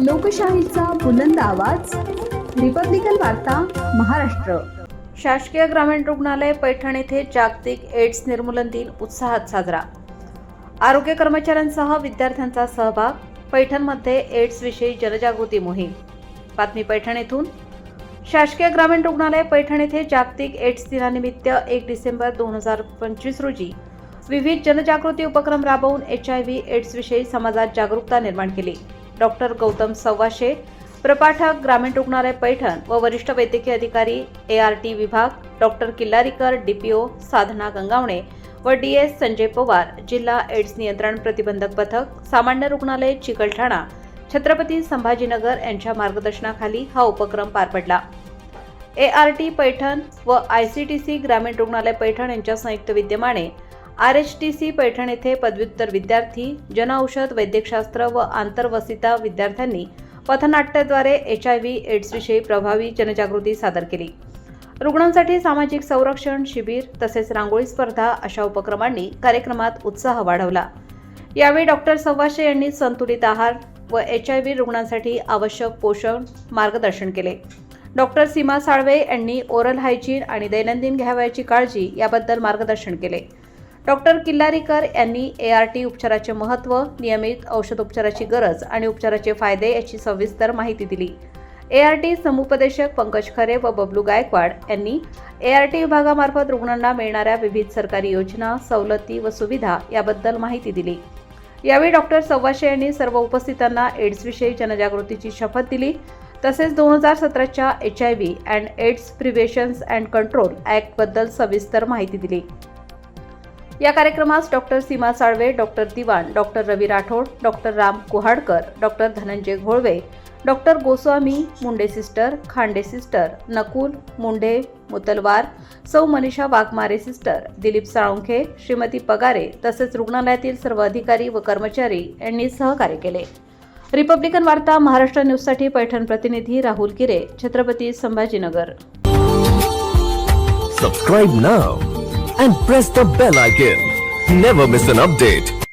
लोकशाहीचा बुलंद आवाज, रिपब्लिकन वार्ता महाराष्ट्र। शासकीय ग्रामीण रुग्णालय पैठण येथे जागतिक एड्स निर्मूलन दिन उत्साहात साजरा। आरोग्य कर्मचाऱ्यांसह विद्यार्थ्यांचा सहभाग। पैठणमध्ये एड्स विषयी जनजागृती मोहीम। बातमी पैठण येथून। शासकीय ग्रामीण रुग्णालय पैठण येथे जागतिक एड्स दिनानिमित्त 1 डिसेंबर 2025 रोजी विविध जनजागृती उपक्रम राबवून HIV एड्स विषयी समाजात जागरूकता निर्माण केली। डॉक्टर गौतम सव्वाशे, प्रपाठक ग्रामीण रुग्णालय पैठण व वरिष्ठ वैद्यकीय अधिकारी ART विभाग, डॉक्टर किल्लारीकर DPO साधना गंगावणे व DS संजय पवार, जिल्हा एड्स नियंत्रण प्रतिबंधक पथक, सामान्य रुग्णालय चिकलठाणा, छत्रपती संभाजीनगर यांच्या मार्गदर्शनाखाली हा उपक्रम पार पडला। ART पैठण व ICTC ग्रामीण रुग्णालय पैठण यांच्या संयुक्त विद्यमाने RHTC पैठण येथे पदव्युत्तर विद्यार्थी, जनऔषध, वैद्यकशास्त्र व आंतरवसिता विद्यार्थ्यांनी पथनाट्याद्वारे HIV एड्स विषयी प्रभावी जनजागृती सादर केली। रुग्णांसाठी सामाजिक संरक्षण शिबिर तसेच रांगोळी स्पर्धा अशा उपक्रमांनी कार्यक्रमात उत्साह वाढवला। यावेळी डॉक्टर सव्वाशे यांनी संतुलित आहार व HIV रुग्णांसाठी आवश्यक पोषण मार्गदर्शन केले। डॉक्टर सीमा साळवे यांनी ओरल हायजीन आणि दैनंदिन घ्यावयाची काळजी याबद्दल मार्गदर्शन केले। डॉक्टर किल्लारीकर यांनी ART उपचाराचे महत्त्व, नियमित औषधोपचाराची गरज आणि उपचाराचे फायदे याची सविस्तर माहिती दिली। ART समुपदेशक पंकज खरे व बबलू गायकवाड यांनी ART विभागामार्फत रुग्णांना मिळणाऱ्या विविध सरकारी योजना, सवलती व सुविधा याबद्दल माहिती दिली। यावेळी डॉक्टर सव्वाशे यांनी सर्व उपस्थितांना एड्स विषयी जनजागृतीची शपथ दिली। तसेच 2017च्या HIV and AIDS prevention and control act बद्दल सविस्तर माहिती दिली। या कार्यक्रमास doctor Seema Salve, doctor Diwan, doctor Ravi Rathod, doctor Ram Kuhadkar, doctor Dhananjay Gholve, doctor Goswami, Munde sister, Khande sister, Nakul Munde Mutalwar, सौ मनीषा वाघमारे सिस्टर, दिलीप साळुंखे, श्रीमती पगारे तसेच रुग्णालयातील सर्व अधिकारी व कर्मचारी यांनी सहकार्य केले। रिपब्लिकन वार्ता महाराष्ट्र न्यूजसाठी पैठण प्रतिनिधी राहुल किरे, Chhatrapati Sambhajinagar. Subscribe now and press the bell icon. Never miss an update.